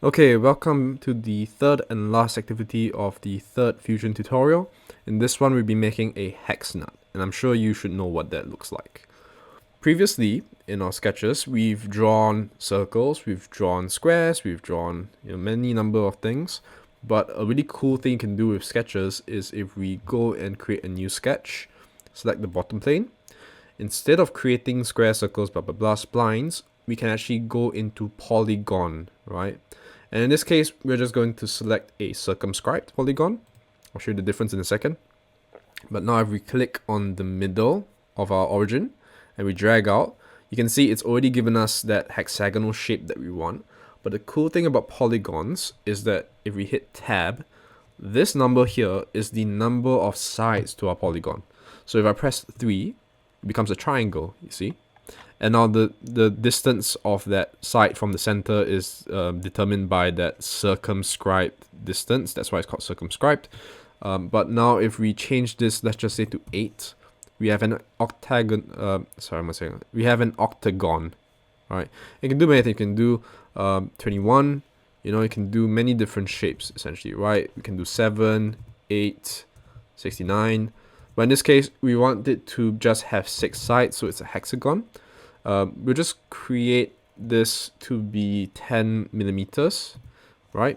Okay, welcome to the third and last activity of the third Fusion tutorial. In this one, we'll be making a hex nut, and I'm sure you should know what that looks like. Previously, in our sketches, we've drawn circles, we've drawn squares, we've drawn many number of things. But a really cool thing you can do with sketches is if we go and create a new sketch, select the bottom plane. Instead of creating square, circles, blah blah blah, splines, we can actually go into polygon, right? And in this case, we're just going to select a circumscribed polygon. I'll show you the difference in a second. But now if we click on the middle of our origin and we drag out, you can see it's already given us that hexagonal shape that we want. But the cool thing about polygons is that if we hit tab, this number here is the number of sides to our polygon. So if I press 3, it becomes a triangle, you see? And now the distance of that side from the center is determined by that circumscribed distance. That's why it's called circumscribed. But now if we change this, let's just say to 8, we have an octagon. We have an octagon. All right. You can do many things. You can do 21. You can do many different shapes essentially, right? We can do 7, 8, 69. But in this case, we want it to just have 6 sides, so it's a hexagon. We'll just create this to be 10 millimeters, right?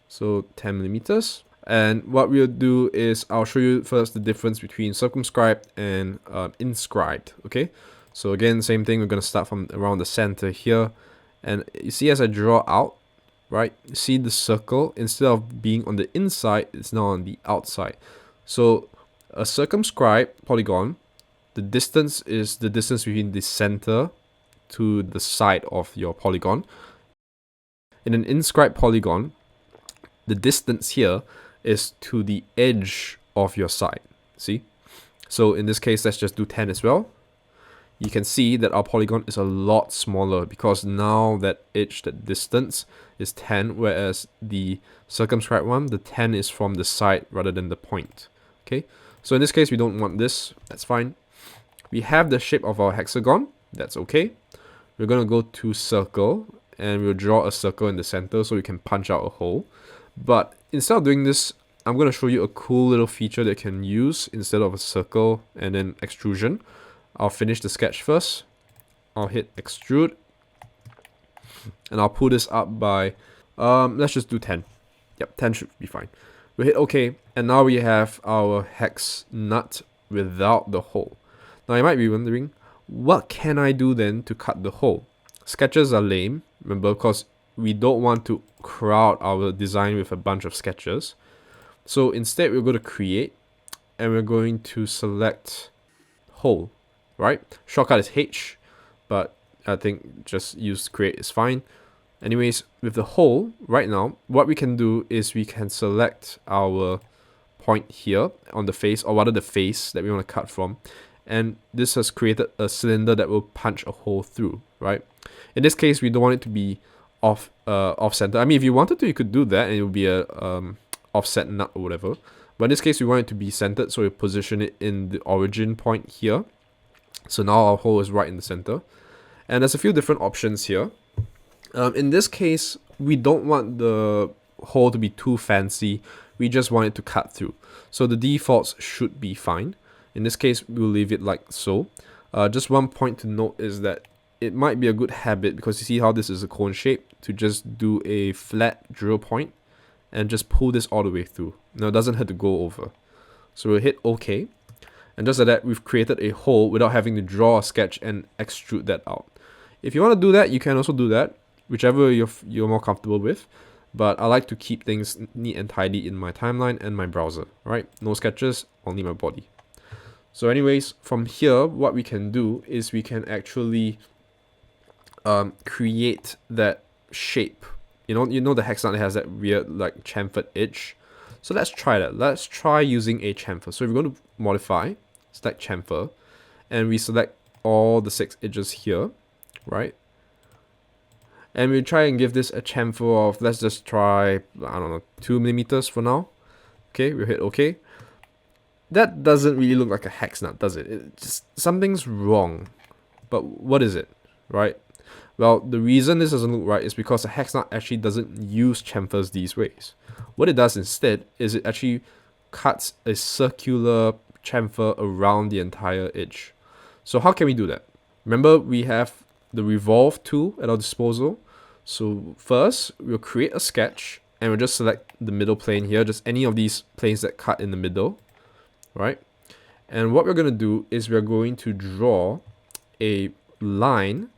So 10 millimeters. And what we'll do is I'll show you first the difference between circumscribed and inscribed, okay? So again, same thing, we're going to start from around the center here. And you see as I draw out, right? You see the circle, instead of being on the inside, it's now on the outside. So a circumscribed polygon, the distance is the distance between the center to the side of your polygon. In an inscribed polygon, the distance here is to the edge of your side. See? So in this case, let's just do 10 as well. You can see that our polygon is a lot smaller because now that edge, that distance is 10, whereas the circumscribed one, the 10 is from the side rather than the point. Okay? So in this case, we don't want this. That's fine. We have the shape of our hexagon. That's okay. We're going to go to circle and we'll draw a circle in the center so we can punch out a hole. But instead of doing this, I'm going to show you a cool little feature that you can use instead of a circle and then extrusion. I'll finish the sketch first. I'll hit extrude. And I'll pull this up by, let's just do 10. Yep, 10 should be fine. We'll hit OK. And now we have our hex nut without the hole. Now you might be wondering, what can I do then to cut the hole? Sketches are lame, remember, because we don't want to crowd our design with a bunch of sketches. So instead we're going to create, and we're going to select hole, right? Shortcut is H, but I think just use create is fine. Anyways, with the hole, right now, what we can do is we can select our point here on the face, or rather the face that we want to cut from. And this has created a cylinder that will punch a hole through, right? In this case, we don't want it to be off center. I mean, if you wanted to, you could do that, and it would be a offset nut or whatever. But in this case, we want it to be centered, so we position it in the origin point here. So now our hole is right in the center. And there's a few different options here. In this case, we don't want the hole to be too fancy. We just want it to cut through. So the defaults should be fine. In this case, we'll leave it like so. Just one point to note is that it might be a good habit, because you see how this is a cone shape, to just do a flat drill point and just pull this all the way through. Now it doesn't have to go over. So we'll hit OK. And just like that, we've created a hole without having to draw a sketch and extrude that out. If you want to do that, you can also do that, whichever you're more comfortable with. But I like to keep things neat and tidy in my timeline and my browser, right? No sketches, only my body. So anyways, from here, what we can do is we can actually create that shape. You know the hex nut has that weird like chamfered edge. So let's try that. Let's try using a chamfer. So if we're going to modify, select chamfer, and we select all the 6 edges here, right? And we try and give this a chamfer of, let's just try, I don't know, 2 millimeters for now. Okay, we'll hit OK. That doesn't really look like a hex nut, does it? It just, something's wrong. But what is it, right? Well, the reason this doesn't look right is because the hex nut actually doesn't use chamfers these ways. What it does instead is it actually cuts a circular chamfer around the entire edge. So how can we do that? Remember, we have the revolve tool at our disposal. So first, we'll create a sketch and we'll just select the middle plane here, just any of these planes that cut in the middle, right? And what we're going to do is we're going to draw a line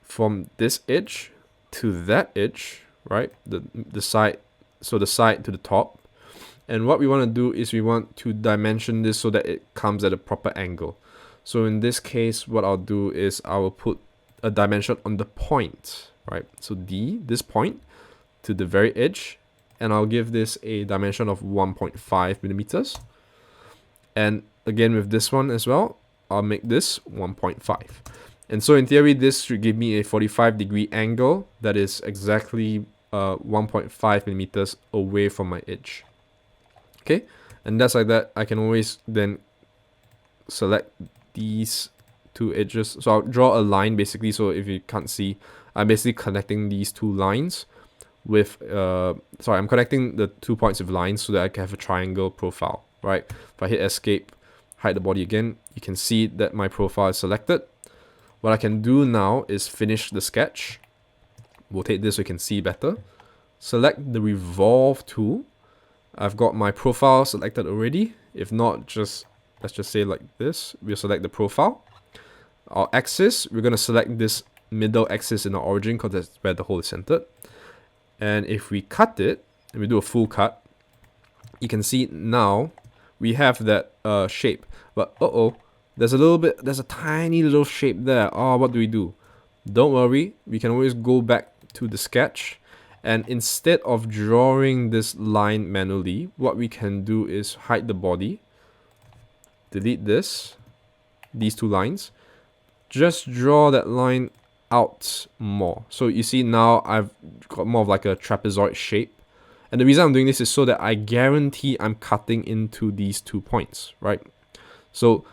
from this edge to that edge, right? The side, so the side to the top. And what we want to do is we want to dimension this so that it comes at a proper angle. So in this case, what I'll do is I will put a dimension on the point, right? So this point to the very edge, and I'll give this a dimension of 1.5 millimeters. And again with this one as well, I'll make this 1.5. And so in theory, this should give me a 45-degree angle that is exactly 1.5 millimeters away from my edge. Okay, and that's like that. I can always then select these two edges. So I'll draw a line basically. So if you can't see, I'm basically connecting these two lines with, I'm connecting the 2 points with lines so that I can have a triangle profile, right? If I hit escape, hide the body again, you can see that my profile is selected. What I can do now is finish the sketch. Rotate this so you can see better. Select the revolve tool. I've got my profile selected already. If not, let's just say like this. We'll select the profile. Our axis, we're going to select this middle axis in our origin because that's where the hole is centered. And if we cut it, and we do a full cut, you can see now we have that shape. But there's a tiny little shape there. Oh, what do? Don't worry, we can always go back to the sketch. And instead of drawing this line manually, what we can do is hide the body, delete these two lines, just draw that line out more. So you see now I've got more of like a trapezoid shape. And the reason I'm doing this is so that I guarantee I'm cutting into these 2 points, right? So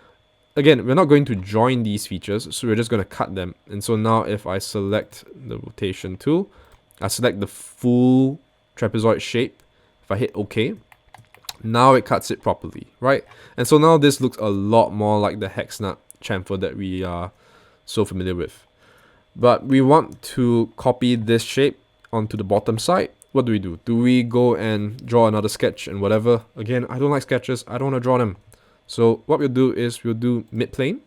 again, we're not going to join these features, so we're just going to cut them. And so now if I select the rotation tool, I select the full trapezoid shape. If I hit OK, now it cuts it properly, right? And so now this looks a lot more like the hex nut chamfer that we are so familiar with. But we want to copy this shape onto the bottom side. What do? Do we go and draw another sketch and whatever? Again, I don't like sketches. I don't want to draw them. So what we'll do is we'll do mid-plane.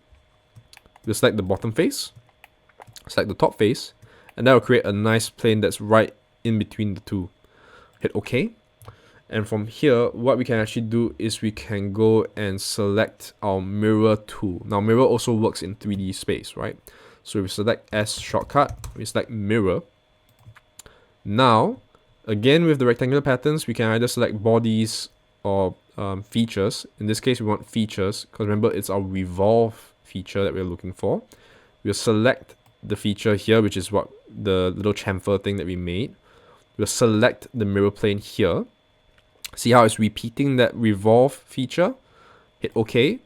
We'll select the bottom face, select the top face, and that will create a nice plane that's right in between the two. Hit OK. And from here, what we can actually do is we can go and select our mirror tool. Now, mirror also works in 3D space, right? So we select S shortcut, we select mirror. Now, again with the rectangular patterns, we can either select bodies or features. In this case, we want features, because remember, it's our revolve feature that we're looking for. We'll select the feature here, which is what the little chamfer thing that we made. We'll select the mirror plane here. See how it's repeating that revolve feature? Hit OK.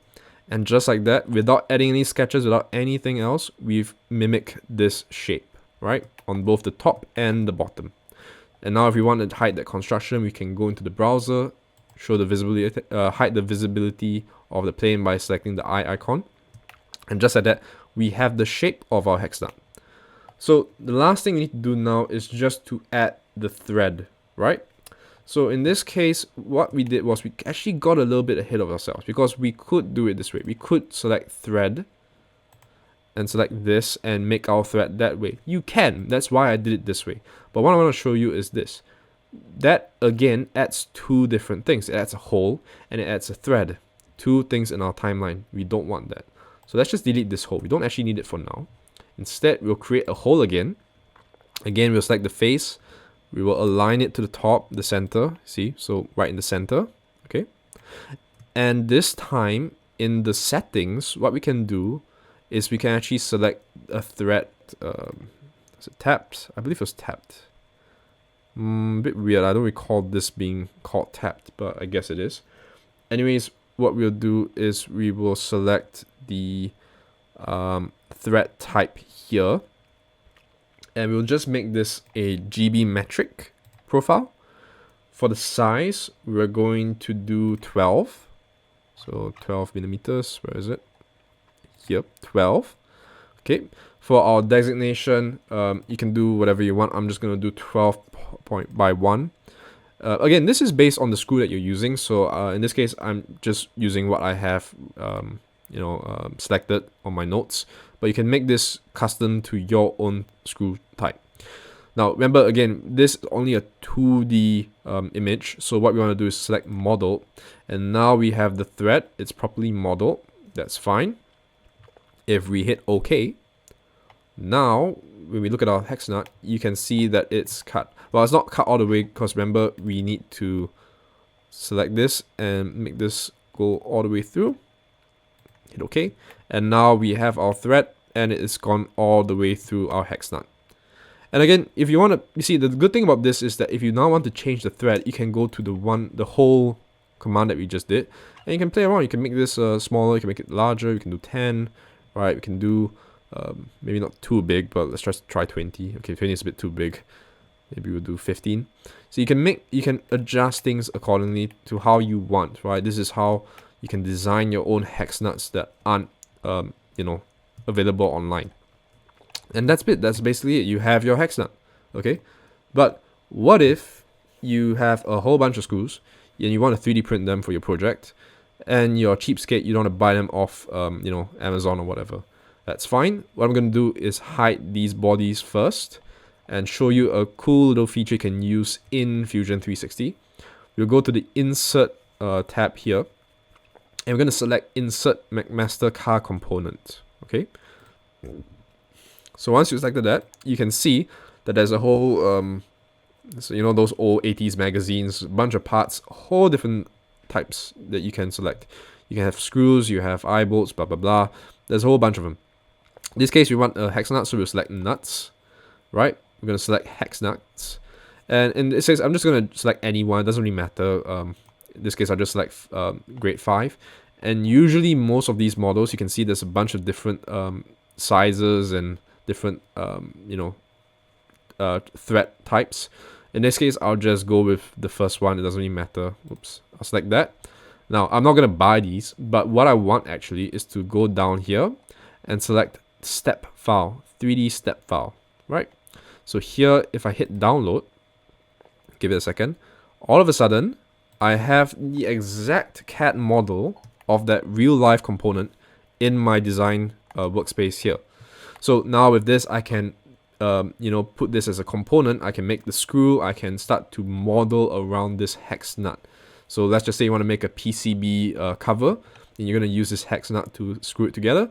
And just like that, without adding any sketches, without anything else, we've mimicked this shape, right? On both the top and the bottom. And now if we want to hide that construction, we can go into the browser, show the visibility, hide the visibility of the plane by selecting the eye icon. And just like that, we have the shape of our hex nut. So the last thing we need to do now is just to add the thread, right? So in this case, what we did was we actually got a little bit ahead of ourselves, because we could do it this way. We could select thread and select this and make our thread that way. You can, that's why I did it this way. But what I want to show you is this. That again adds two different things. It adds a hole and it adds a thread. Two things in our timeline. We don't want that. So let's just delete this hole. We don't actually need it for now. Instead, we'll create a hole again. Again, we'll select the face. We will align it to the top, the center. See, so right in the center. Okay. And this time in the settings, what we can do is we can actually select a thread. Is it tapped? I believe it was tapped. A bit weird. I don't recall this being called tapped, but I guess it is. Anyways, what we'll do is we will select the thread type here. And we'll just make this a GB metric profile. For the size, we're going to do 12. So 12 millimeters, where is it? Yep, 12. Okay, for our designation, you can do whatever you want. I'm just going to do 12 point by 1. Again, this is based on the screw that you're using. So in this case, I'm just using what I have selected on my notes. But you can make this custom to your own screw type. Now, remember, again, this is only a 2D image. So what we want to do is select model. And now we have the thread. It's properly modeled. That's fine. If we hit OK, now when we look at our hex nut, you can see that it's cut. Well, it's not cut all the way because remember, we need to select this and make this go all the way through. Hit OK. And now we have our thread and it is gone all the way through our hex nut. And again, if you want to, you see, the good thing about this is that if you now want to change the thread, you can go to the whole command that we just did, and you can play around. You can make this smaller, you can make it larger, you can do 10, right? We can do maybe not too big, but let's just try 20. Okay, 20 is a bit too big. Maybe we'll do 15. So you can adjust things accordingly to how you want, right? This is how you can design your own hex nuts that aren't available online. And that's it. That's basically it. You have your hex nut, okay? But what if you have a whole bunch of screws and you want to 3D print them for your project, and you're cheapskate, you don't want to buy them off, Amazon or whatever? That's fine. What I'm going to do is hide these bodies first and show you a cool little feature you can use in Fusion 360. We'll go to the Insert tab here, and we're going to select Insert McMaster Car Component, okay? So once you selected that, you can see that there's a whole, those old 80s magazines, a bunch of parts, whole different types that you can select. You can have screws, you have eye bolts, blah, blah, blah. There's a whole bunch of them. In this case, we want a hex nut, so we'll select nuts, right? We're going to select hex nuts. And in this case, I'm just going to select any one. It doesn't really matter. In this case, I'll just select grade 5. And usually, most of these models, you can see there's a bunch of different sizes and different thread types. In this case, I'll just go with the first one. It doesn't really matter. Oops, I'll select that. Now, I'm not going to buy these, but what I want actually is to go down here and select step file, 3D step file, right? So here, if I hit download, give it a second, all of a sudden, I have the exact CAD model of that real life component in my design workspace here. So now with this, I can, put this as a component. I can make the screw. I can start to model around this hex nut. So let's just say you want to make a PCB cover, and you're going to use this hex nut to screw it together.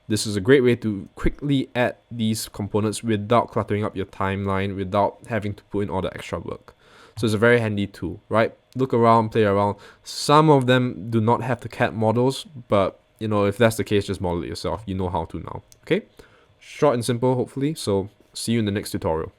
This is a great way to quickly add these components without cluttering up your timeline, without having to put in all the extra work. So it's a very handy tool, right? Look around, play around. Some of them do not have the CAD models, but if that's the case, just model it yourself. You know how to now, okay? Short and simple, hopefully. So see you in the next tutorial.